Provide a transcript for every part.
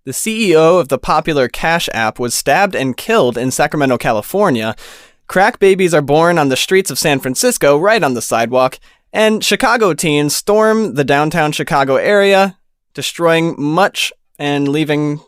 The CEO of the popular Cash App was stabbed and killed in Sacramento, California. Crack babies are born on the streets of San Francisco, right on the sidewalk. And Chicago teens storm the downtown Chicago area, destroying much and leaving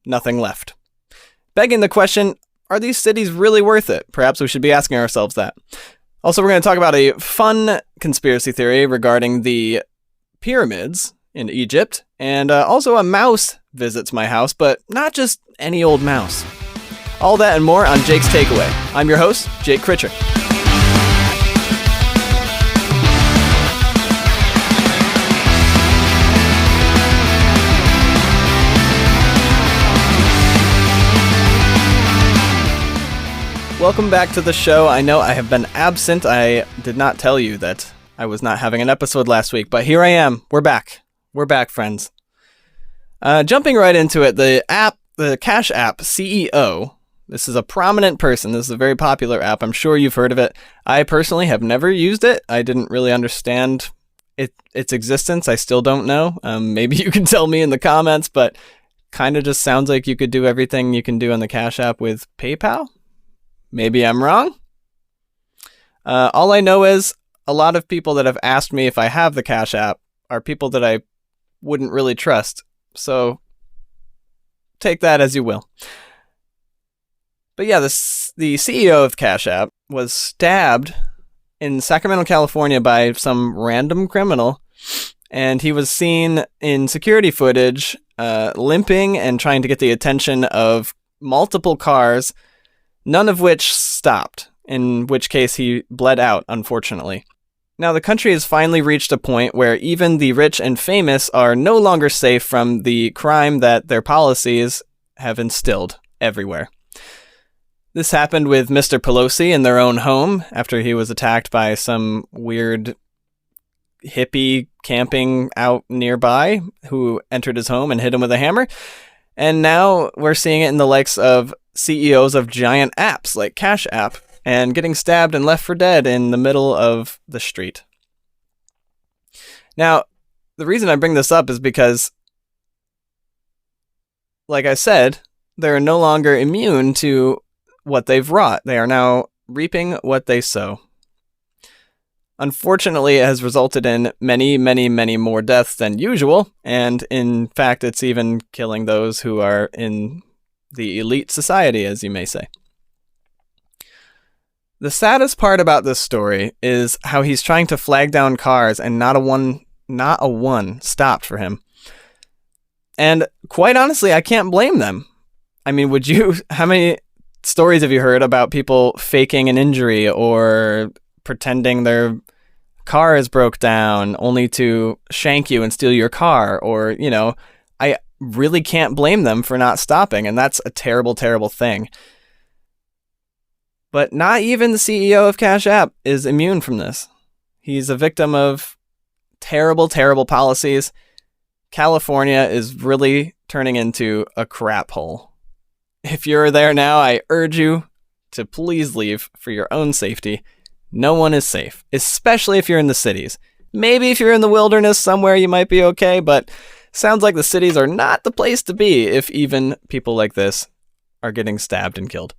nothing left. Begging the question, are these cities really worth it? Perhaps we should be asking ourselves that. Also, we're going to talk about a fun conspiracy theory regarding the pyramids in Egypt, and also a mouse visits my house, but not just any old mouse. All that and more on Jake's Takeaway. I'm your host, Jake Critcher. Welcome back to the show. I know I have been absent. I did not tell you that I was not having an episode last week, but here I am. We're back. We're back, friends. Jumping right into it, the Cash App CEO, this is a prominent person. This is a very popular app. I'm sure you've heard of it. I personally have never used it. I didn't really understand its existence. I still don't know. Maybe you can tell me in the comments, but kind of just sounds like you could do everything you can do on the Cash App with PayPal. Maybe I'm wrong. All I know is a lot of people that have asked me if I have the Cash App are people that I wouldn't really trust. So take that as you will. But yeah, the CEO of Cash App was stabbed in Sacramento, California by some random criminal. And he was seen in security footage limping and trying to get the attention of multiple cars, none of which stopped, in which case he bled out, unfortunately. Now, the country has finally reached a point where even the rich and famous are no longer safe from the crime that their policies have instilled everywhere. This happened with Mr. Pelosi in their own home after he was attacked by some weird hippie camping out nearby who entered his home and hit him with a hammer. And now we're seeing it in the likes of CEOs of giant apps like Cash App, and getting stabbed and left for dead in the middle of the street. Now, the reason I bring this up is because, like I said, they're no longer immune to what they've wrought. They are now reaping what they sow. Unfortunately, it has resulted in many, many, many more deaths than usual, and in fact, it's even killing those who are in the elite society, as you may say. The saddest part about this story is how he's trying to flag down cars and not a one stopped for him. And quite honestly, I can't blame them. I mean, how many stories have you heard about people faking an injury or pretending their car is broke down only to shank you and steal your car? Or, I really can't blame them for not stopping, and that's a terrible, terrible thing. But not even the CEO of Cash App is immune from this. He's a victim of terrible, terrible policies. California is really turning into a crap hole. If you're there now, I urge you to please leave for your own safety. No one is safe, especially if you're in the cities. Maybe if you're in the wilderness somewhere, you might be okay, but sounds like the cities are not the place to be if even people like this are getting stabbed and killed.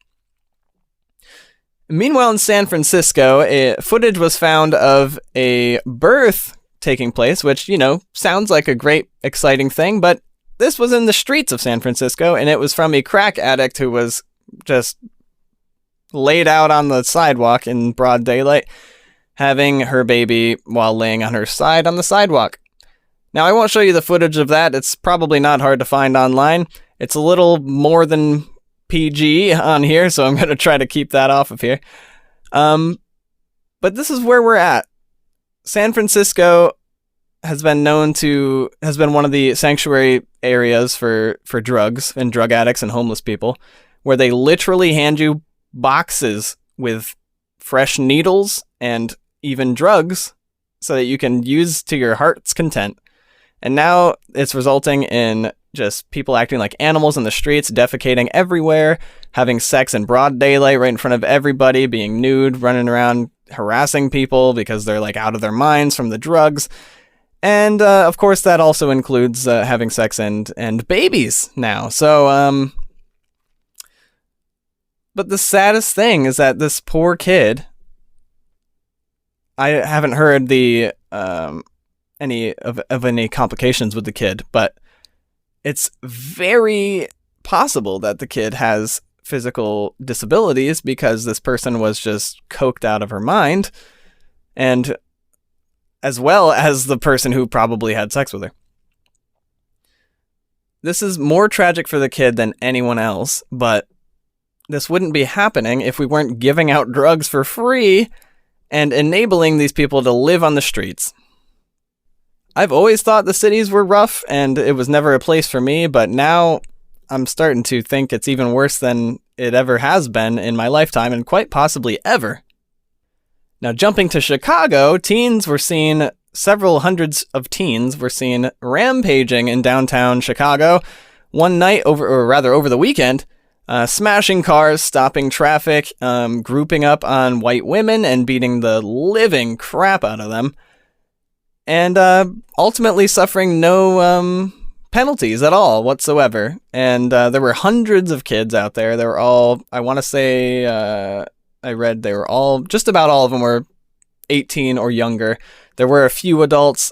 Meanwhile, in San Francisco, footage was found of a birth taking place, which, sounds like a great, exciting thing, but this was in the streets of San Francisco, and it was from a crack addict who was just laid out on the sidewalk in broad daylight, having her baby while laying on her side on the sidewalk. Now, I won't show you the footage of that. It's probably not hard to find online. It's a little more than PG on here, so I'm going to try to keep that off of here. But this is where we're at. San Francisco has been one of the sanctuary areas for drugs and drug addicts and homeless people, where they literally hand you boxes with fresh needles and even drugs so that you can use to your heart's content. And now it's resulting in just people acting like animals in the streets, defecating everywhere, having sex in broad daylight right in front of everybody, being nude, running around harassing people because they're like out of their minds from the drugs. And, of course, that also includes having sex and babies now. So, but the saddest thing is that this poor kid, I haven't heard the any complications with the kid, but it's very possible that the kid has physical disabilities because this person was just coked out of her mind, and as well as the person who probably had sex with her. This is more tragic for the kid than anyone else, but this wouldn't be happening if we weren't giving out drugs for free and enabling these people to live on the streets. I've always thought the cities were rough and it was never a place for me, but now I'm starting to think it's even worse than it ever has been in my lifetime, and quite possibly ever. Now, jumping to Chicago, several hundreds of teens were seen rampaging in downtown Chicago one night over the weekend, smashing cars, stopping traffic, grouping up on white women and beating the living crap out of them, and ultimately suffering no penalties at all whatsoever. And there were hundreds of kids out there. They were all, I want to say, I read they were all, just about all of them were 18 or younger. There were a few adults.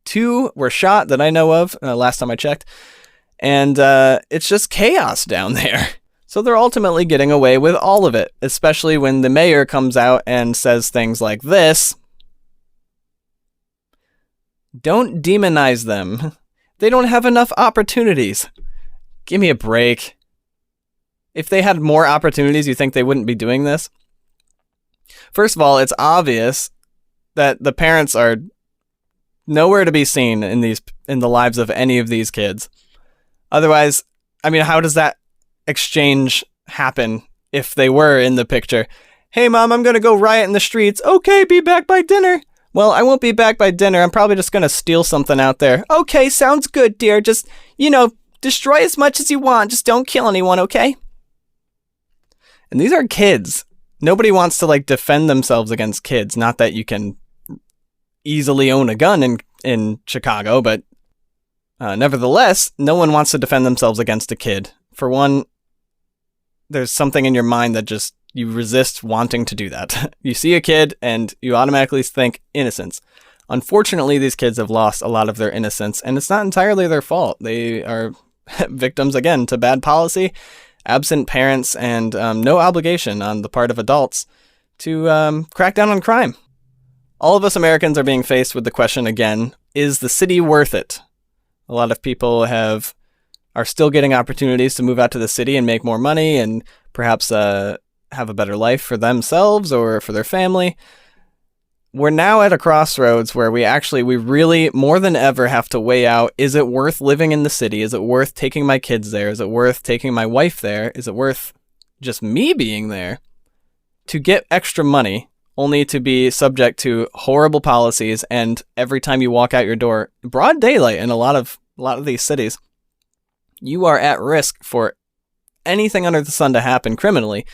2 were shot that I know of last time I checked. And it's just chaos down there. So they're ultimately getting away with all of it, especially when the mayor comes out and says things like this. Don't demonize them. They don't have enough opportunities. Give me a break. If they had more opportunities, you think they wouldn't be doing this? First of all, it's obvious that the parents are nowhere to be seen in the lives of any of these kids. Otherwise, I mean, how does that exchange happen if they were in the picture? Hey, Mom, I'm going to go riot in the streets. Okay, be back by dinner. Well, I won't be back by dinner. I'm probably just going to steal something out there. Okay, sounds good, dear. Just, destroy as much as you want. Just don't kill anyone, okay? And these are kids. Nobody wants to, defend themselves against kids. Not that you can easily own a gun in Chicago, but nevertheless, no one wants to defend themselves against a kid. For one, there's something in your mind that just, you resist wanting to do that. You see a kid and you automatically think innocence. Unfortunately, these kids have lost a lot of their innocence, and it's not entirely their fault. They are victims, again, to bad policy, absent parents, and no obligation on the part of adults to crack down on crime. All of us Americans are being faced with the question again, is the city worth it? A lot of people are still getting opportunities to move out to the city and make more money and perhaps have a better life for themselves or for their family. We're now at a crossroads where we really more than ever have to weigh out, is it worth living in the city? Is it worth taking my kids there? Is it worth taking my wife there? Is it worth just me being there to get extra money only to be subject to horrible policies? And every time you walk out your door, broad daylight in a lot of these cities, you are at risk for anything under the sun to happen criminally.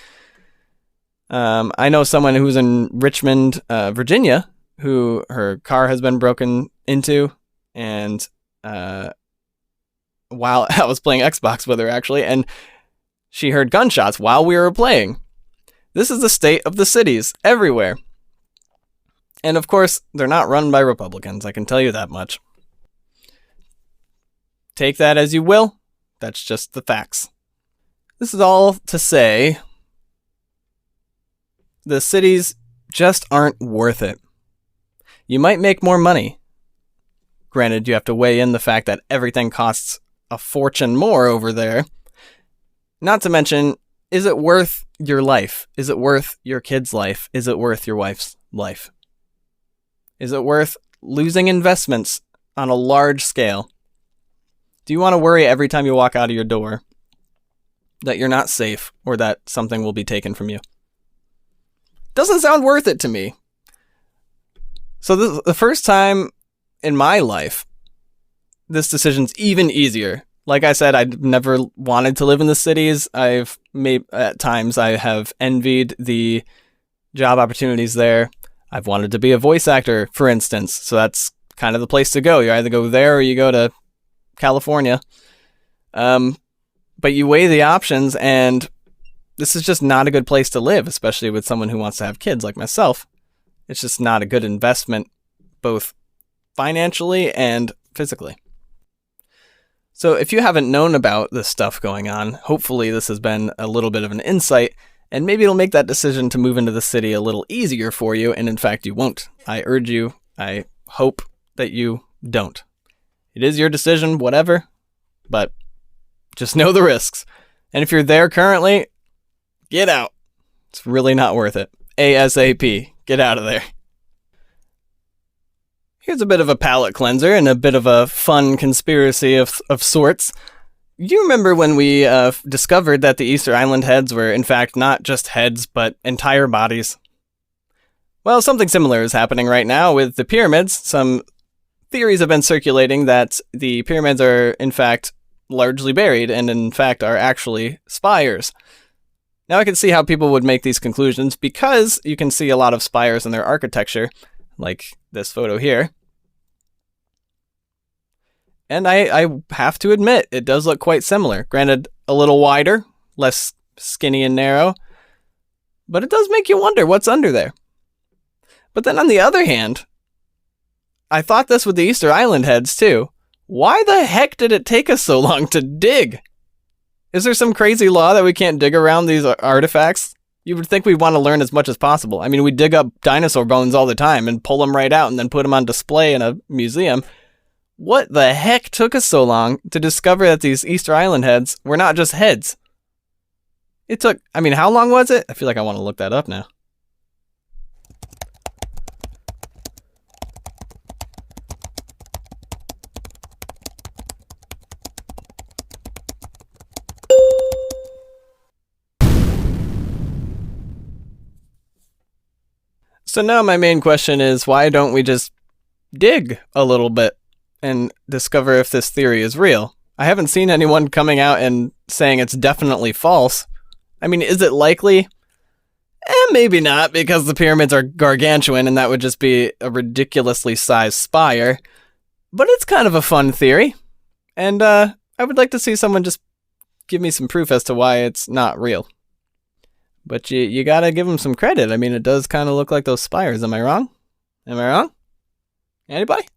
I know someone who's in Richmond, Virginia, who her car has been broken into, and while I was playing Xbox with her, actually, and she heard gunshots while we were playing. This is the state of the cities everywhere. And of course, they're not run by Republicans, I can tell you that much. Take that as you will. That's just the facts. This is all to say, the cities just aren't worth it. You might make more money. Granted, you have to weigh in the fact that everything costs a fortune more over there. Not to mention, is it worth your life? Is it worth your kid's life? Is it worth your wife's life? Is it worth losing investments on a large scale? Do you want to worry every time you walk out of your door that you're not safe or that something will be taken from you? Doesn't sound worth it to me. So the first time in my life, this decision's even easier. Like I said, I'd never wanted to live in the cities. At times I have envied the job opportunities there. I've wanted to be a voice actor, for instance, so that's kind of the place to go. You either go there or you go to California. But you weigh the options, and this is just not a good place to live, especially with someone who wants to have kids like myself. It's just not a good investment, both financially and physically. So if you haven't known about this stuff going on, hopefully this has been a little bit of an insight, and maybe it'll make that decision to move into the city a little easier for you, and in fact you won't. I urge you, I hope that you don't. It is your decision, whatever, but just know the risks. And if you're there currently, get out. It's really not worth it. ASAP. Get out of there. Here's a bit of a palate cleanser and a bit of a fun conspiracy of sorts. You remember when we discovered that the Easter Island heads were in fact not just heads, but entire bodies? Well, something similar is happening right now with the pyramids. Some theories have been circulating that the pyramids are in fact largely buried and in fact are actually spires. Now I can see how people would make these conclusions because you can see a lot of spires in their architecture, like this photo here. And I have to admit, it does look quite similar. Granted, a little wider, less skinny and narrow, but it does make you wonder what's under there. But then on the other hand, I thought this with the Easter Island heads too. Why the heck did it take us so long to dig? Is there some crazy law that we can't dig around these artifacts? You would think we'd want to learn as much as possible. I mean, we dig up dinosaur bones all the time and pull them right out and then put them on display in a museum. What the heck took us so long to discover that these Easter Island heads were not just heads? It took, how long was it? I feel like I want to look that up now. So now my main question is, why don't we just dig a little bit and discover if this theory is real? I haven't seen anyone coming out and saying it's definitely false. Is it likely? Maybe not, because the pyramids are gargantuan and that would just be a ridiculously sized spire. But it's kind of a fun theory. And I would like to see someone just give me some proof as to why it's not real. But you gotta give them some credit. It does kind of look like those spires. Am I wrong? Anybody?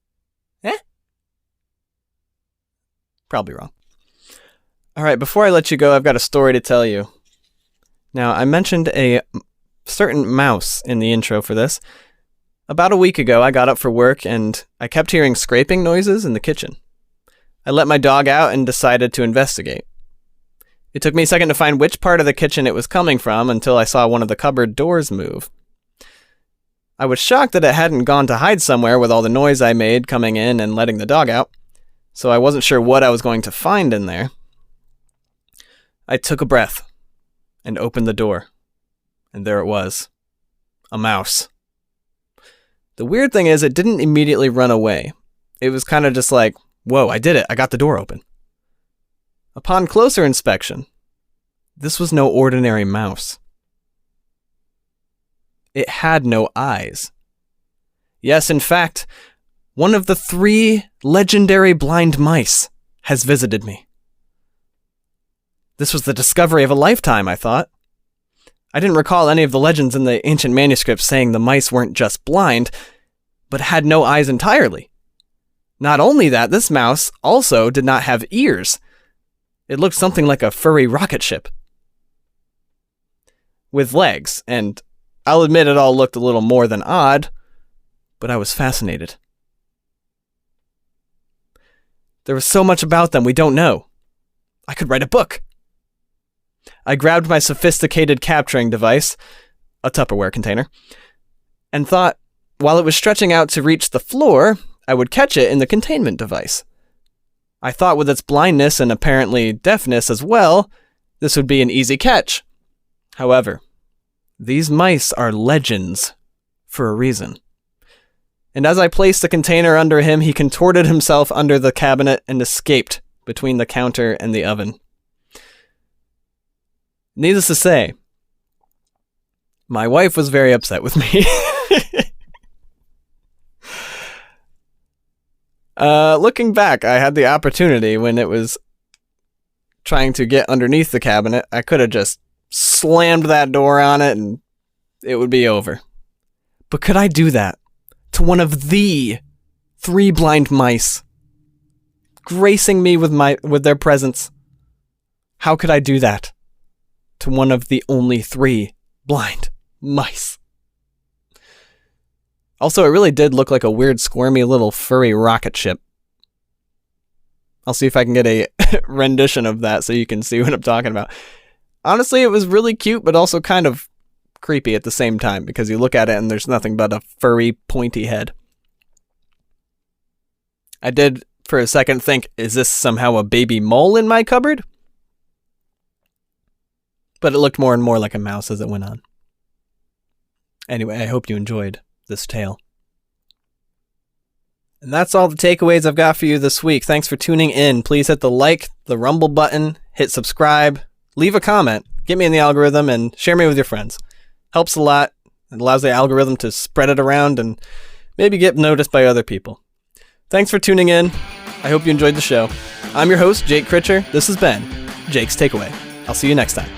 Probably wrong. All right, before I let you go, I've got a story to tell you. Now, I mentioned a certain mouse in the intro for this. About a week ago, I got up for work and I kept hearing scraping noises in the kitchen. I let my dog out and decided to investigate. It took me a second to find which part of the kitchen it was coming from until I saw one of the cupboard doors move. I was shocked that it hadn't gone to hide somewhere with all the noise I made coming in and letting the dog out, so I wasn't sure what I was going to find in there. I took a breath and opened the door, and there it was, a mouse. The weird thing is it didn't immediately run away. It was kind of just like, whoa, I did it, I got the door open. Upon closer inspection, this was no ordinary mouse. It had no eyes. Yes, in fact, one of the 3 legendary blind mice has visited me. This was the discovery of a lifetime, I thought. I didn't recall any of the legends in the ancient manuscripts saying the mice weren't just blind, but had no eyes entirely. Not only that, this mouse also did not have ears. It looked something like a furry rocket ship. With legs, and I'll admit it all looked a little more than odd, but I was fascinated. There was so much about them we don't know. I could write a book. I grabbed my sophisticated capturing device, a Tupperware container, and thought, while it was stretching out to reach the floor, I would catch it in the containment device. I thought with its blindness and apparently deafness as well, this would be an easy catch. However, these mice are legends for a reason. And as I placed the container under him, he contorted himself under the cabinet and escaped between the counter and the oven. Needless to say, my wife was very upset with me. Looking back, I had the opportunity when it was trying to get underneath the cabinet. I could have just slammed that door on it and it would be over. But could I do that to one of the 3 blind mice, gracing me with their presence? How could I do that to one of the only 3 blind mice? Also, it really did look like a weird, squirmy little furry rocket ship. I'll see if I can get a rendition of that so you can see what I'm talking about. Honestly, it was really cute, but also kind of creepy at the same time, because you look at it and there's nothing but a furry, pointy head. I did, for a second, think, is this somehow a baby mole in my cupboard? But it looked more and more like a mouse as it went on. Anyway, I hope you enjoyed this tale. And that's all the takeaways I've got for you this week. Thanks for tuning in. Please hit the like, the rumble button, hit subscribe, leave a comment, get me in the algorithm, and share me with your friends. Helps a lot. It allows the algorithm to spread it around and maybe get noticed by other people. Thanks for tuning in. I hope you enjoyed the show. I'm your host, Jake Critcher. This has been Jake's Takeaway. I'll see you next time.